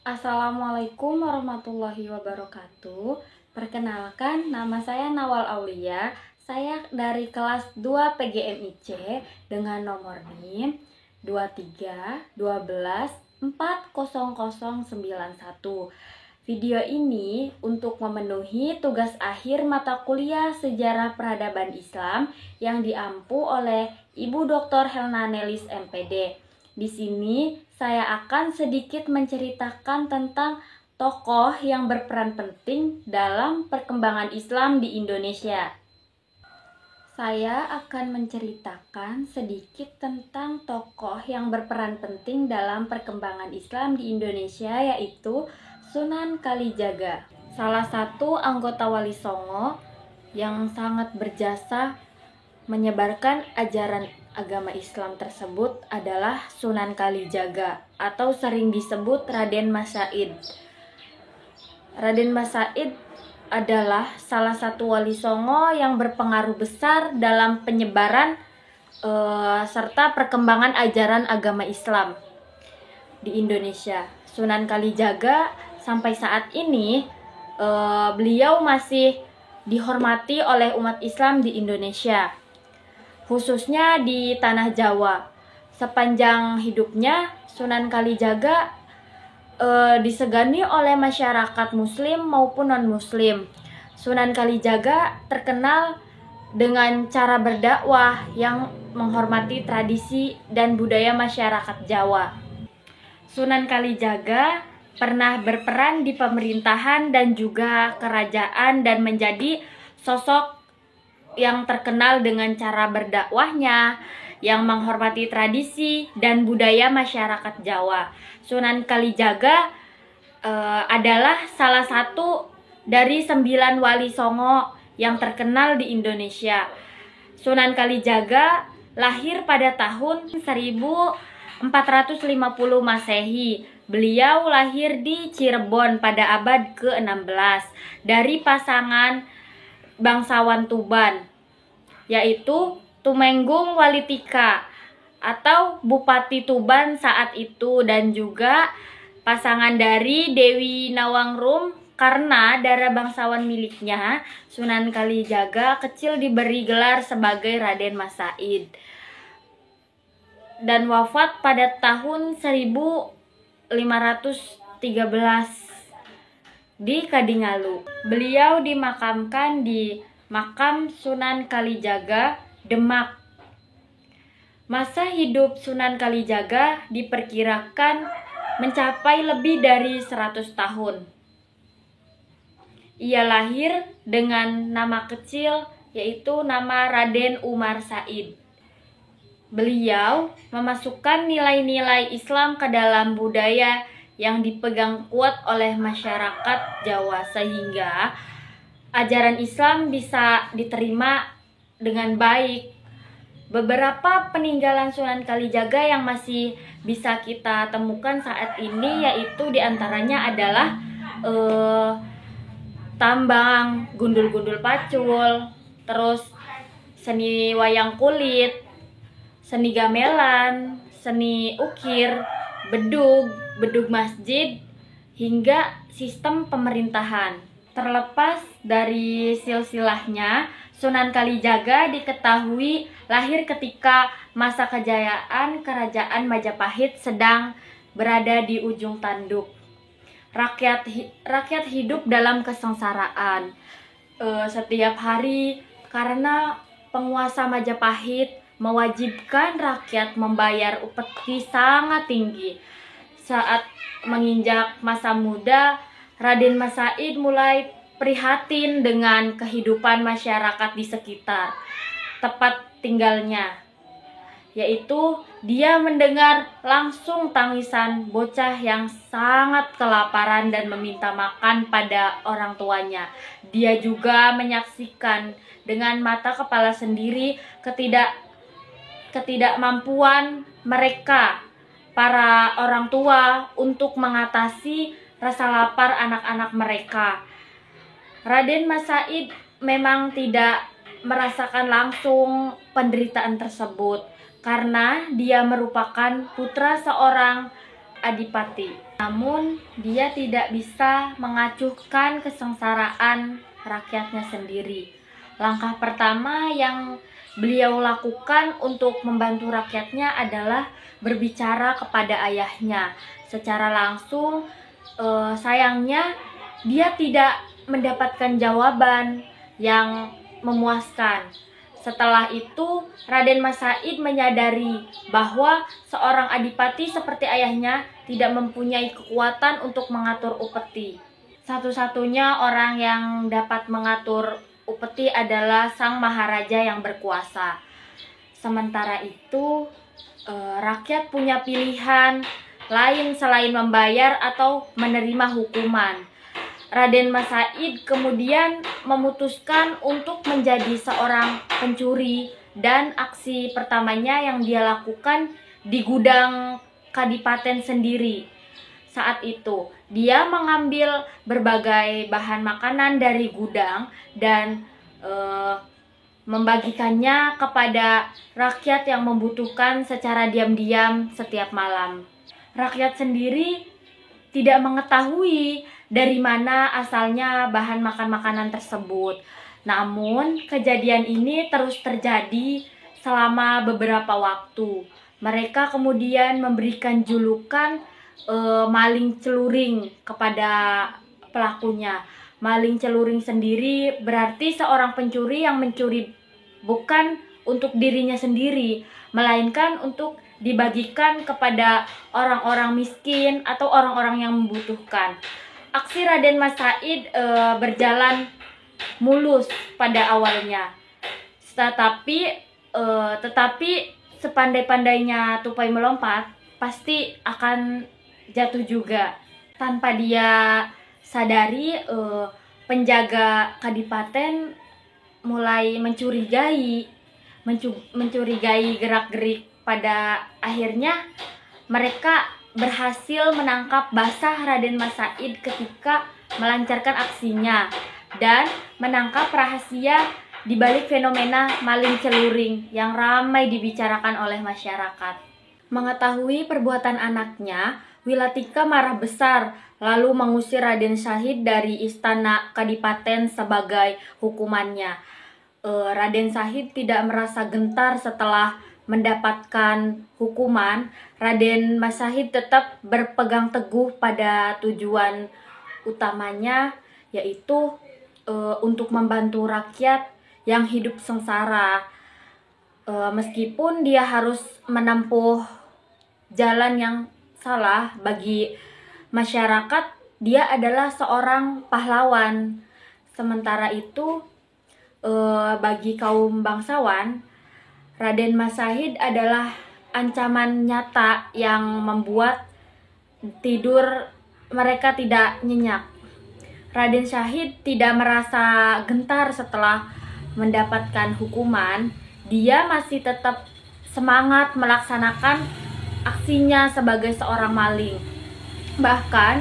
Assalamualaikum warahmatullahi wabarakatuh. Perkenalkan, nama saya Nawal Aulia. Saya dari kelas 2 PGMIC dengan nomor NIM 23 12 40091. Video ini untuk memenuhi tugas akhir mata kuliah Sejarah Peradaban Islam yang diampu oleh Ibu Dr. Helna Nelis MPD. Di sini saya akan sedikit menceritakan tentang tokoh yang berperan penting dalam perkembangan Islam di Indonesia. Saya akan menceritakan sedikit tentang tokoh yang berperan penting dalam perkembangan Islam di Indonesia, yaitu Sunan Kalijaga, salah satu anggota Wali Songo yang sangat berjasa menyebarkan ajaran agama Islam tersebut adalah Sunan Kalijaga atau sering disebut Raden Mas Said. Raden Mas Said adalah salah satu Wali Songo yang berpengaruh besar dalam penyebaran serta perkembangan ajaran agama Islam di Indonesia. Sunan Kalijaga sampai saat ini beliau masih dihormati oleh umat Islam di Indonesia, khususnya di tanah Jawa. Sepanjang hidupnya, Sunan Kalijaga disegani oleh masyarakat muslim maupun non-muslim. Sunan Kalijaga terkenal dengan cara berdakwah yang menghormati tradisi dan budaya masyarakat Jawa. Sunan Kalijaga pernah berperan di pemerintahan dan juga kerajaan dan menjadi sosok yang terkenal dengan cara berdakwahnya yang menghormati tradisi dan budaya masyarakat Jawa. Sunan Kalijaga adalah salah satu dari 9 Wali Songo yang terkenal di Indonesia. Sunan Kalijaga lahir pada tahun 1450 Masehi. Beliau lahir di Cirebon pada abad ke-16 dari pasangan bangsawan Tuban, yaitu Tumenggung Walitika atau Bupati Tuban saat itu, dan juga pasangan dari Dewi Nawangrum. Karena darah bangsawan miliknya, Sunan Kalijaga kecil diberi gelar sebagai Raden Mas Said dan wafat pada tahun 1513 di Kadingalu. Beliau dimakamkan di Makam Sunan Kalijaga, Demak. Masa hidup Sunan Kalijaga diperkirakan mencapai lebih dari 100 tahun. Ia lahir dengan nama kecil, yaitu nama Raden Umar Said. Beliau memasukkan nilai-nilai Islam ke dalam budaya yang dipegang kuat oleh masyarakat Jawa, sehingga ajaran Islam bisa diterima dengan baik. Beberapa peninggalan Sunan Kalijaga yang masih bisa kita temukan saat ini, yaitu diantaranya adalah tambang, gundul-gundul pacul, terus seni wayang kulit, seni gamelan, seni ukir, bedug masjid, hingga sistem pemerintahan. Terlepas dari silsilahnya, Sunan Kalijaga diketahui lahir ketika masa kejayaan Kerajaan Majapahit sedang berada di ujung tanduk. Rakyat hidup dalam kesengsaraan setiap hari karena penguasa Majapahit mewajibkan rakyat membayar upeti sangat tinggi. Saat menginjak masa muda, Raden Mas Said mulai prihatin dengan kehidupan masyarakat di sekitar tempat tinggalnya, yaitu dia mendengar langsung tangisan bocah yang sangat kelaparan dan meminta makan pada orang tuanya. Dia juga menyaksikan dengan mata kepala sendiri ketidakmampuan mereka, para orang tua, untuk mengatasi rasa lapar anak-anak mereka. Raden Mas Said memang tidak merasakan langsung penderitaan tersebut karena dia merupakan putra seorang adipati. Namun, dia tidak bisa mengacuhkan kesengsaraan rakyatnya sendiri. Langkah pertama yang beliau lakukan untuk membantu rakyatnya adalah berbicara kepada ayahnya secara langsung. Sayangnya, dia tidak mendapatkan jawaban yang memuaskan. Setelah itu, Raden Mas Said menyadari bahwa seorang adipati seperti ayahnya tidak mempunyai kekuatan untuk mengatur upeti. Satu-satunya orang yang dapat mengatur upeti adalah sang maharaja yang berkuasa. Sementara itu, rakyat punya pilihan lain selain membayar atau menerima hukuman. Raden Mas Said kemudian memutuskan untuk menjadi seorang pencuri, dan aksi pertamanya yang dia lakukan di gudang kadipaten sendiri. Saat itu, dia mengambil berbagai bahan makanan dari gudang dan membagikannya kepada rakyat yang membutuhkan secara diam-diam setiap malam. Rakyat sendiri tidak mengetahui dari mana asalnya bahan makan-makanan tersebut. Namun, kejadian ini terus terjadi selama beberapa waktu. Mereka kemudian memberikan julukan maling celuring kepada pelakunya. Maling celuring sendiri berarti seorang pencuri yang mencuri bukan untuk dirinya sendiri, melainkan untuk dibagikan kepada orang-orang miskin atau orang-orang yang membutuhkan. Aksi Raden Mas Said berjalan mulus pada awalnya, tetapi sepandai-pandainya tupai melompat pasti akan jatuh juga. Tanpa dia sadari, penjaga kadipaten mulai mencurigai gerak-gerik. Pada akhirnya mereka berhasil menangkap basah Raden Mas Said ketika melancarkan aksinya dan menangkap rahasia di balik fenomena maling celuring yang ramai dibicarakan oleh masyarakat. Mengetahui perbuatan anaknya, Wilatika marah besar lalu mengusir Raden Syahid dari istana kadipaten sebagai hukumannya. Raden Syahid tidak merasa gentar setelah mendapatkan hukuman. Raden Mas Said tetap berpegang teguh pada tujuan utamanya, yaitu untuk membantu rakyat yang hidup sengsara. Meskipun dia harus menempuh jalan yang salah bagi masyarakat, dia adalah seorang pahlawan. Sementara itu, bagi kaum bangsawan, Raden Mas Said adalah ancaman nyata yang membuat tidur mereka tidak nyenyak. Raden Syahid tidak merasa gentar setelah mendapatkan hukuman. Dia masih tetap semangat melaksanakan aksinya sebagai seorang maling. Bahkan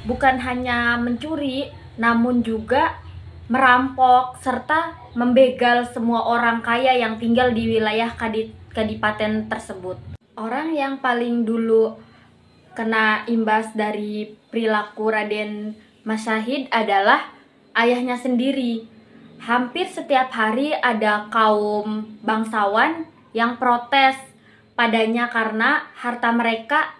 bukan hanya mencuri, namun juga merampok serta membegal semua orang kaya yang tinggal di wilayah kadipaten tersebut. Orang yang paling dulu kena imbas dari perilaku Raden Mas Said adalah ayahnya sendiri. Hampir setiap hari ada kaum bangsawan yang protes padanya karena harta mereka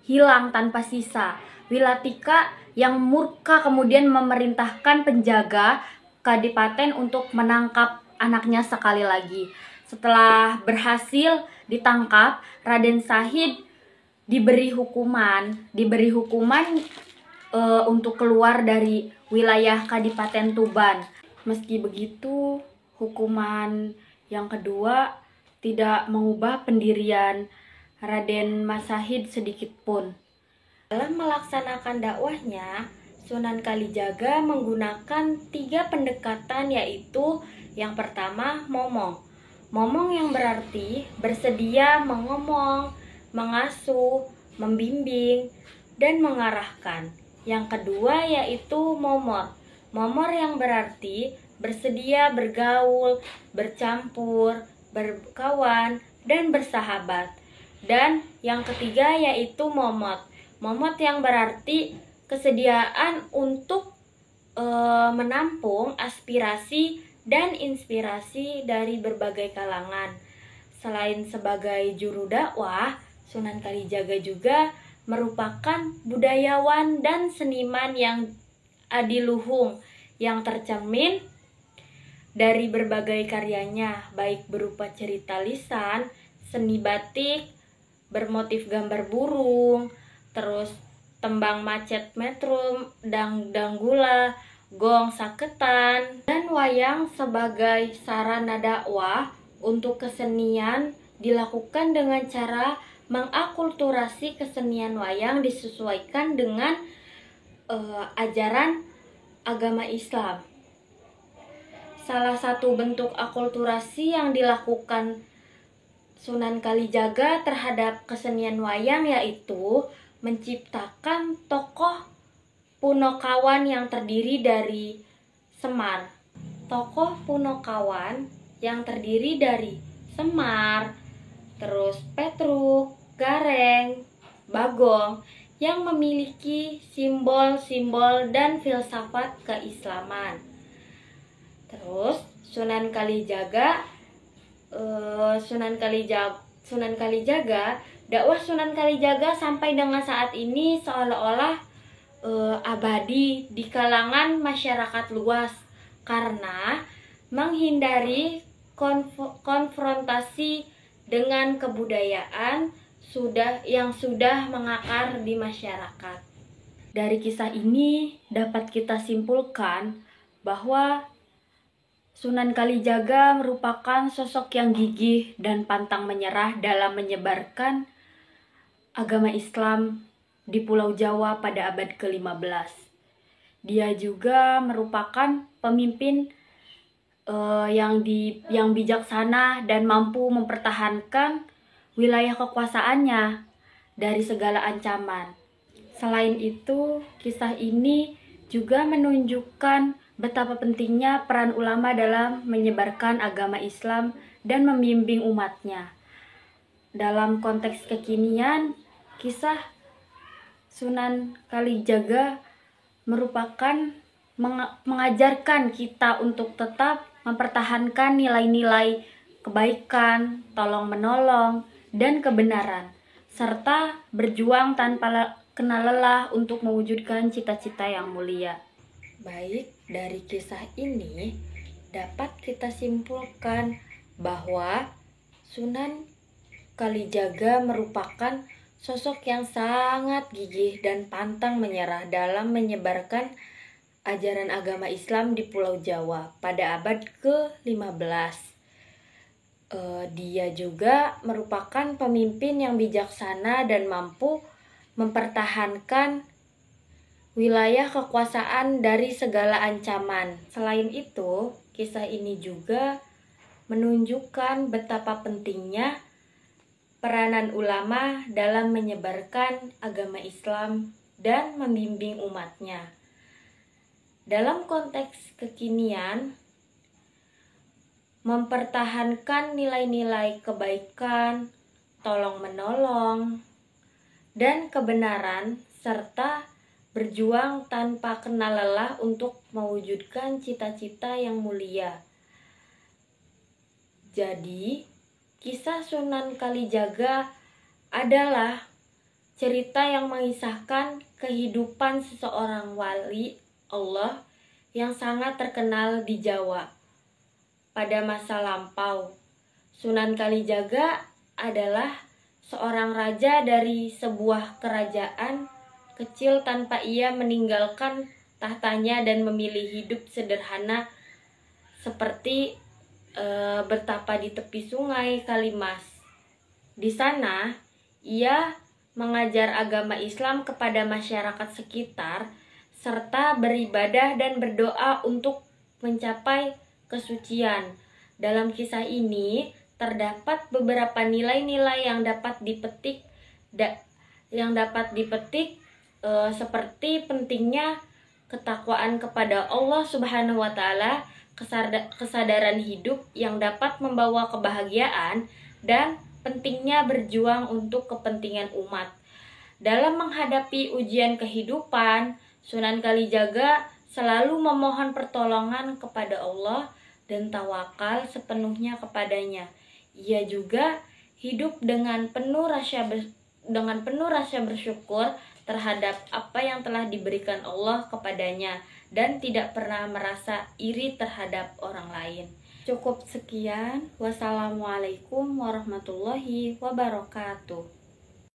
hilang tanpa sisa. Wilatika yang murka kemudian memerintahkan penjaga kadipaten untuk menangkap anaknya sekali lagi. Setelah berhasil ditangkap, Raden Syahid diberi hukuman untuk keluar dari wilayah Kadipaten Tuban. Meski begitu, hukuman yang kedua tidak mengubah pendirian Raden Mas Said sedikit pun. Dalam melaksanakan dakwahnya, Sunan Kalijaga menggunakan 3 pendekatan, yaitu yang pertama momong. Momong yang berarti bersedia mengomong, mengasuh, membimbing, dan mengarahkan. Yang kedua yaitu momor. Momor yang berarti bersedia bergaul, bercampur, berkawan, dan bersahabat. Dan yang ketiga yaitu momot. Momot yang berarti kesediaan untuk menampung aspirasi dan inspirasi dari berbagai kalangan. Selain sebagai juru dakwah, Sunan Kalijaga juga merupakan budayawan dan seniman yang adiluhung yang tercermin dari berbagai karyanya, baik berupa cerita lisan, seni batik, bermotif gambar burung, terus tembang macet metrum, danggula, gong saketan, dan wayang sebagai sarana dakwah untuk kesenian dilakukan dengan cara mengakulturasi kesenian wayang disesuaikan dengan ajaran agama Islam. Salah satu bentuk akulturasi yang dilakukan Sunan Kalijaga terhadap kesenian wayang yaitu menciptakan tokoh Punokawan yang terdiri dari Semar. Tokoh Punokawan yang terdiri dari Semar, terus Petruk, Gareng, Bagong yang memiliki simbol-simbol dan filsafat keislaman. Terus Sunan Kalijaga, dakwah Sunan Kalijaga sampai dengan saat ini seolah-olah abadi di kalangan masyarakat luas karena menghindari konfrontasi dengan kebudayaan yang sudah mengakar di masyarakat. Dari kisah ini dapat kita simpulkan bahwa Sunan Kalijaga merupakan sosok yang gigih dan pantang menyerah dalam menyebarkan agama Islam di Pulau Jawa pada abad ke-15. Dia juga merupakan pemimpin yang bijaksana dan mampu mempertahankan wilayah kekuasaannya dari segala ancaman. Selain itu, kisah ini juga menunjukkan betapa pentingnya peran ulama dalam menyebarkan agama Islam dan membimbing umatnya. Dalam konteks kekinian, kisah Sunan Kalijaga merupakan mengajarkan kita untuk tetap mempertahankan nilai-nilai kebaikan, tolong-menolong, dan kebenaran, serta berjuang tanpa kenal lelah untuk mewujudkan cita-cita yang mulia. Baik, dari kisah ini dapat kita simpulkan bahwa Sunan Kalijaga merupakan sosok yang sangat gigih dan pantang menyerah dalam menyebarkan ajaran agama Islam di Pulau Jawa pada abad ke-15. Dia juga merupakan pemimpin yang bijaksana dan mampu mempertahankan wilayah kekuasaan dari segala ancaman. Selain itu, kisah ini juga menunjukkan betapa pentingnya peranan ulama dalam menyebarkan agama Islam dan membimbing umatnya. Dalam konteks kekinian, mempertahankan nilai-nilai kebaikan, tolong-menolong, dan kebenaran, serta berjuang tanpa kenal lelah untuk mewujudkan cita-cita yang mulia. Jadi, kisah Sunan Kalijaga adalah cerita yang mengisahkan kehidupan seseorang wali Allah yang sangat terkenal di Jawa. Pada masa lampau, Sunan Kalijaga adalah seorang raja dari sebuah kerajaan kecil tanpa ia meninggalkan tahtanya dan memilih hidup sederhana seperti bertapa di tepi sungai Kalimas. Di sana, ia mengajar agama Islam kepada masyarakat sekitar serta beribadah dan berdoa untuk mencapai kesucian. Dalam kisah ini terdapat beberapa nilai-nilai yang dapat dipetik seperti pentingnya ketakwaan kepada Allah Subhanahu wa taala, kesadaran hidup yang dapat membawa kebahagiaan, dan pentingnya berjuang untuk kepentingan umat. Dalam menghadapi ujian kehidupan, Sunan Kalijaga selalu memohon pertolongan kepada Allah dan tawakal sepenuhnya kepadanya. Ia juga hidup dengan penuh rasa bersyukur terhadap apa yang telah diberikan Allah kepadanya dan tidak pernah merasa iri terhadap orang lain. Cukup sekian. Wassalamualaikum warahmatullahi wabarakatuh.